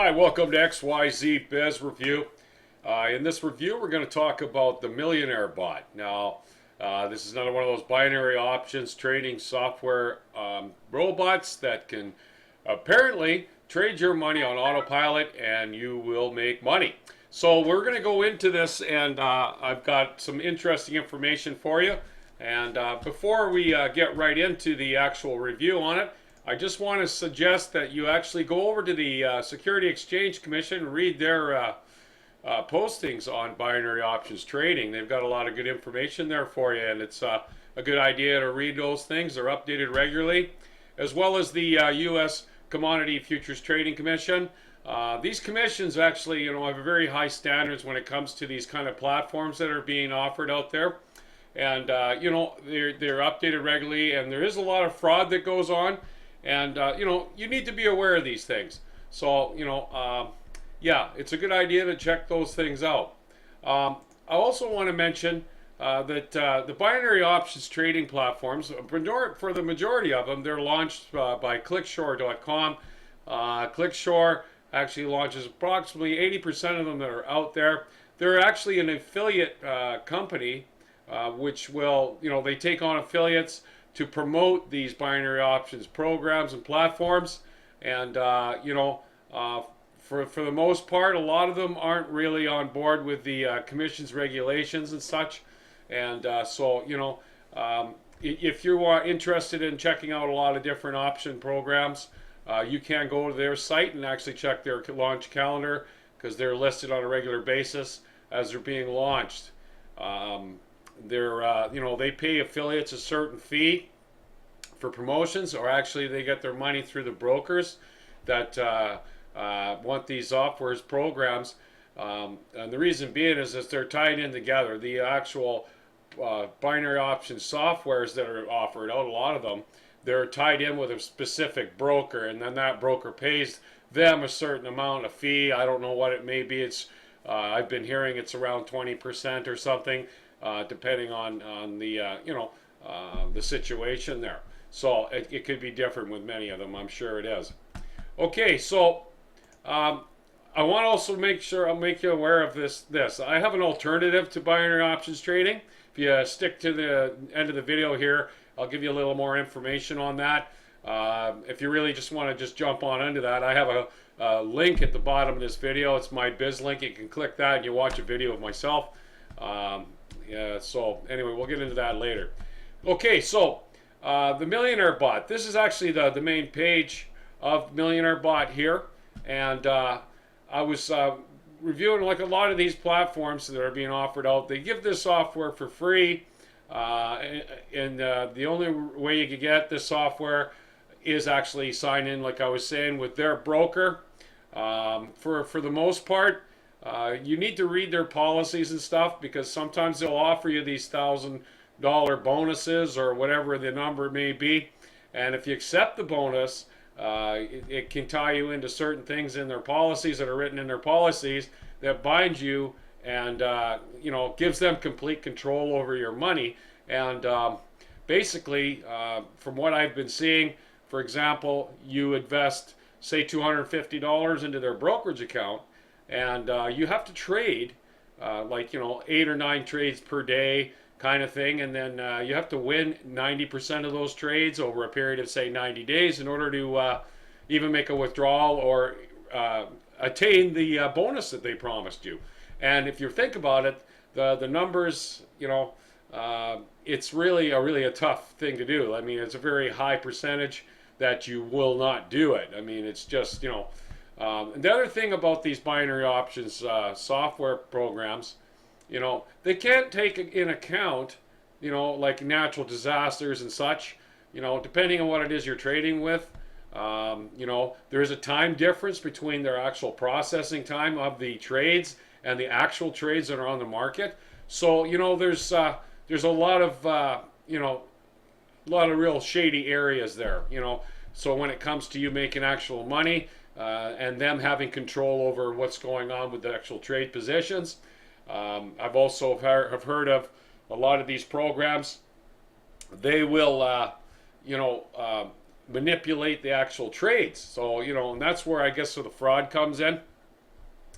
Hi, welcome to XYZ Biz Review. In this review, we're going to talk about the Millionaire Bot. Now, this is another one of those binary options trading software robots that can apparently trade your money on autopilot and you will make money. So we're going to go into this, and I've got some interesting information for you. And before we get right into the actual review on it, I just want to suggest that you actually go over to the Security Exchange Commission and read their postings on binary options trading. They've got a lot of good information there for you, and it's a good idea to read those things. They're updated regularly, as well as the U.S. Commodity Futures Trading Commission. These commissions actually, have a very high standards when it comes to these kind of platforms that are being offered out there. And, they're updated regularly, and there is a lot of fraud that goes on. And, you need to be aware of these things. So, yeah, it's a good idea to check those things out. I also want to mention that the binary options trading platforms, for the majority of them, they're launched by clickshore.com. Clickshore actually launches approximately 80% of them that are out there. They're actually an affiliate company, which will, they take on affiliates to promote these binary options programs and platforms. And, for the most part, a lot of them aren't really on board with the commission's regulations and such. And if you are interested in checking out a lot of different option programs, you can go to their site and actually check their launch calendar, because they're listed on a regular basis as they're being launched. They pay affiliates a certain fee for promotions, or actually they get their money through the brokers that want these softwares programs. And the reason being is that they're tied in together. The actual binary option softwares that are offered out, a lot of them, they're tied in with a specific broker, and then that broker pays them a certain amount of fee. I don't know what it may be. It's I've been hearing it's around 20% or something, depending on the situation there. So it could be different with many of them. I'm sure it is. Okay, so I want to also I'll make you aware of this. I have an alternative to binary options trading. If you stick to the end of the video here, I'll give you a little more information on that. If you really just want to jump on into that, I have a link at the bottom of this video. It's my biz link. You can click that and you watch a video of myself. So anyway, we'll get into that later. Okay, so the Millionaire Bot. This is actually the main page of Millionaire Bot here, and I was reviewing like a lot of these platforms that are being offered out. They give this software for free, and the only way you can get this software is actually sign in, like I was saying, with their broker. For the most part, you need to read their policies and stuff, because sometimes they'll offer you these $1,000 bonuses or whatever the number may be, and if you accept the bonus, it can tie you into certain things in their policies that are written in their policies that bind you, and gives them complete control over your money. And basically, from what I've been seeing, for example, you invest, say, $250 into their brokerage account, and you have to trade 8 or 9 trades per day kind of thing, and then you have to win 90% of those trades over a period of, say, 90 days in order to even make a withdrawal or attain the bonus that they promised you. And if you think about it, the numbers, it's really a tough thing to do. I mean, it's a very high percentage that you will not do it. I mean, it's just, the other thing about these binary options software programs, they can't take in account, like natural disasters and such, depending on what it is you're trading with. There's a time difference between their actual processing time of the trades and the actual trades that are on the market. So, there's a lot of, real shady areas there, So when it comes to you making actual money, and them having control over what's going on with the actual trade positions. I've also heard of a lot of these programs. They will, manipulate the actual trades. So, you know, and that's where I guess so the fraud comes in.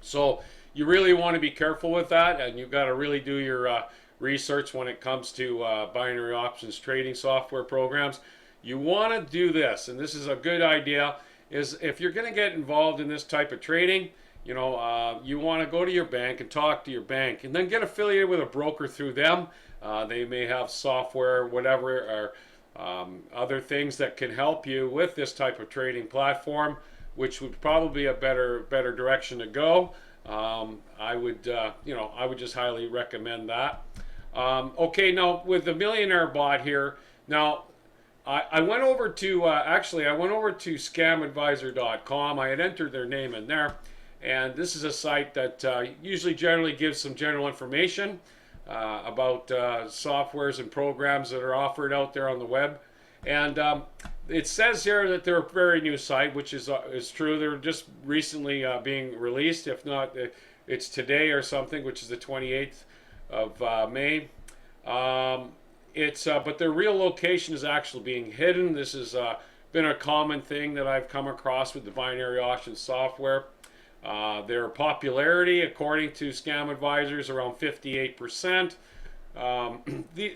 So you really want to be careful with that, and you've got to really do your research when it comes to binary options trading software programs. You want to do this, and this is a good idea, is if you're going to get involved in this type of trading, you know, you want to go to your bank and talk to your bank, and then get affiliated with a broker through them. They may have software, whatever, or other things that can help you with this type of trading platform, which would probably be a better direction to go. I would, you know, I would just highly recommend that. Okay, now with the Millionaire Bot here, now I went over to, actually I went over to scamadvisor.com. I had entered their name in there, and this is a site that usually generally gives some general information about softwares and programs that are offered out there on the web. And it says here that they're a very new site, which is true. They're just recently being released. If not, it's today or something, which is the 28th of May. But their real location is actually being hidden. This has been a common thing that I've come across with the binary option software. Their popularity, according to Scam Advisors, around 58%.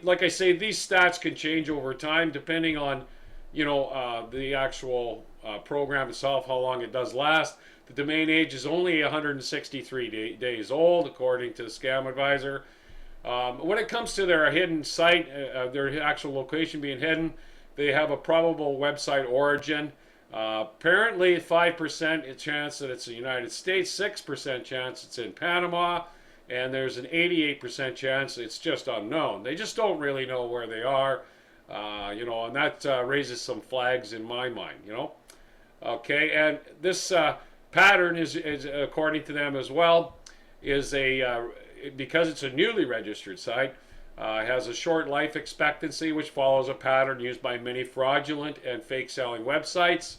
Like I say, these stats can change over time depending on, you know, the actual program itself, how long it does last. The domain age is only 163 days old, according to the Scam Advisor. When it comes to their hidden site, their actual location being hidden, they have a probable website origin. Apparently 5% chance that it's the United States, 6% chance it's in Panama, and there's an 88% chance it's just unknown. They just don't really know where they are, you know, and that raises some flags in my mind, you know. Okay, and this pattern is according to them as well, is because it's a newly registered site, has a short life expectancy, which follows a pattern used by many fraudulent and fake selling websites.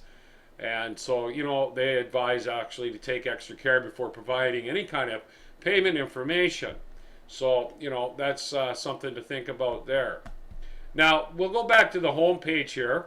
And so, you know, they advise actually to take extra care before providing any kind of payment information. So, you know, that's something to think about there. Now, we'll go back to the home page here.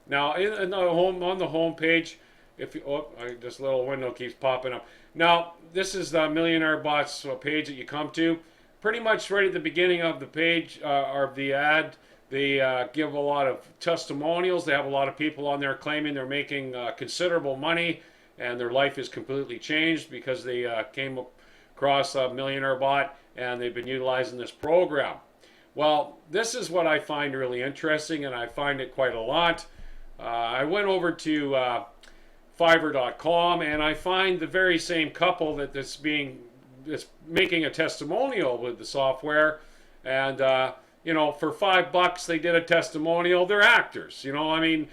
Now, on the home page, if you, this little window keeps popping up. Now, this is the Millionaire Bots page that you come to. Pretty much right at the beginning of the page, or the ad, they give a lot of testimonials. They have a lot of people on there claiming they're making considerable money and their life is completely changed because they came across a Millionaire Bot and they've been utilizing this program. Well, this is what I find really interesting, and I find it quite a lot. I went over to Fiverr.com, and I find the very same couple that's making a testimonial with the software, and you know, for $5 they did a testimonial. They're actors, you know. I mean,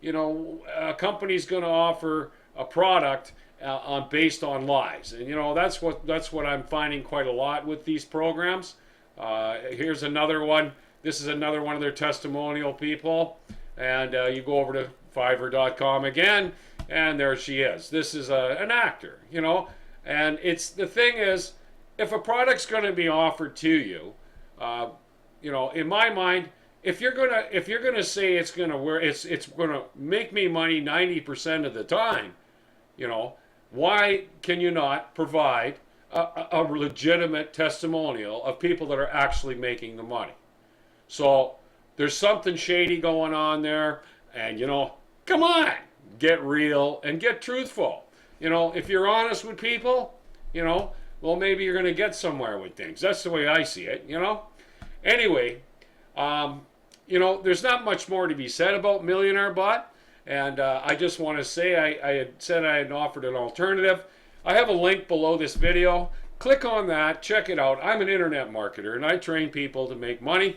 you know, a company's going to offer a product based on lies, and you know that's what I'm finding quite a lot with these programs. Here's another one. This is another one of their testimonial people, and you go over to Fiverr.com again, and there she is. This is an actor, you know. And the thing is, if a product's going to be offered to you, you know, in my mind, if you're gonna say it's gonna make me money 90% of the time, you know, why can you not provide a legitimate testimonial of people that are actually making the money? So there's something shady going on there, and you know, come on, get real and get truthful. You know, if you're honest with people, you know, well, maybe you're going to get somewhere with things. That's the way I see it, you know. Anyway, you know, there's not much more to be said about Millionaire Bot, and I just want to say I had said I had offered an alternative. I have a link below this video. Click on that, check it out. I'm an internet marketer, and I train people to make money.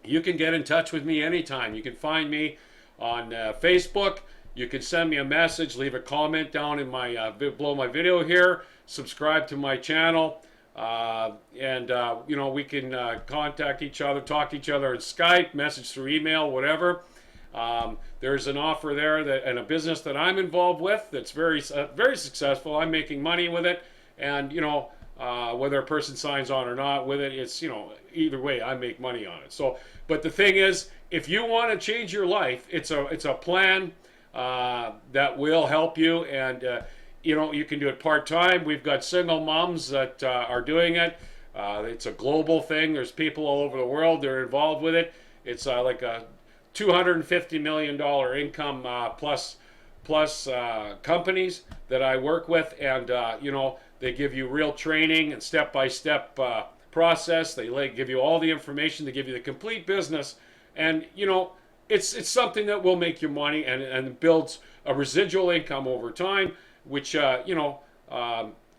You can get in touch with me anytime. You can find me on Facebook. You can send me a message, leave a comment down in my below my video here, subscribe to my channel, and you know, we can contact each other, talk to each other on Skype, message through email, whatever. There's an offer there and a business that I'm involved with that's very successful. I'm making money with it, and you know, whether a person signs on or not with it. It's, you know, either way, I make money on it. So, but the thing is, if you want to change your life, it's a plan that will help you, and you know, you can do it part-time. We've got single moms that are doing it. It's a global thing. There's people all over the world that are involved with it. It's like a $250 million income plus companies that I work with, and you know, they give you real training and step-by-step process. They give you all the information. They give you the complete business, and you know, it's something that will make you money and builds a residual income over time, which you know,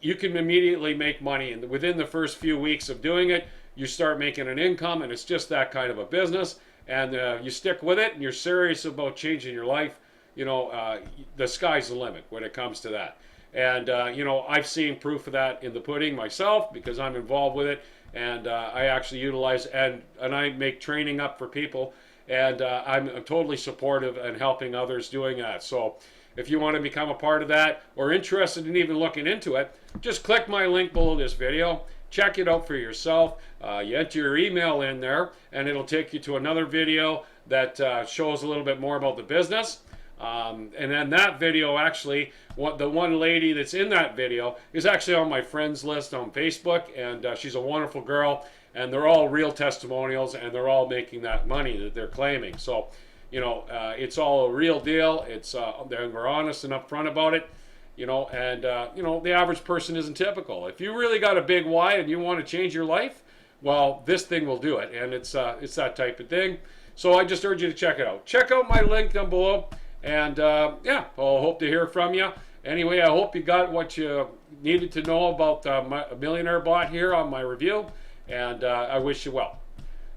you can immediately make money, and within the first few weeks of doing it, you start making an income, and it's just that kind of a business. And you stick with it, and you're serious about changing your life, you know, the sky's the limit when it comes to that. And you know, I've seen proof of that in the pudding myself, because I'm involved with it, and I actually utilize and I make training up for people, and I'm totally supportive and helping others doing that. So if you want to become a part of that, or interested in even looking into it, just click my link below this video. Check it out for yourself. You enter your email in there, and it'll take you to another video that shows a little bit more about the business. And then that video, actually, the one lady that's in that video is actually on my friends list on Facebook, and she's a wonderful girl, and they're all real testimonials, and they're all making that money that they're claiming. So, you know, it's all a real deal. It's we're honest and upfront about it. You know, and you know, the average person isn't typical. If you really got a big why and you want to change your life, well, this thing will do it, and it's that type of thing. So I just urge you to check it out. Check out my link down below, and yeah, I'll hope to hear from you. Anyway, I hope you got what you needed to know about my Millionaire Bot here on my review, and I wish you well.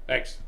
Thanks.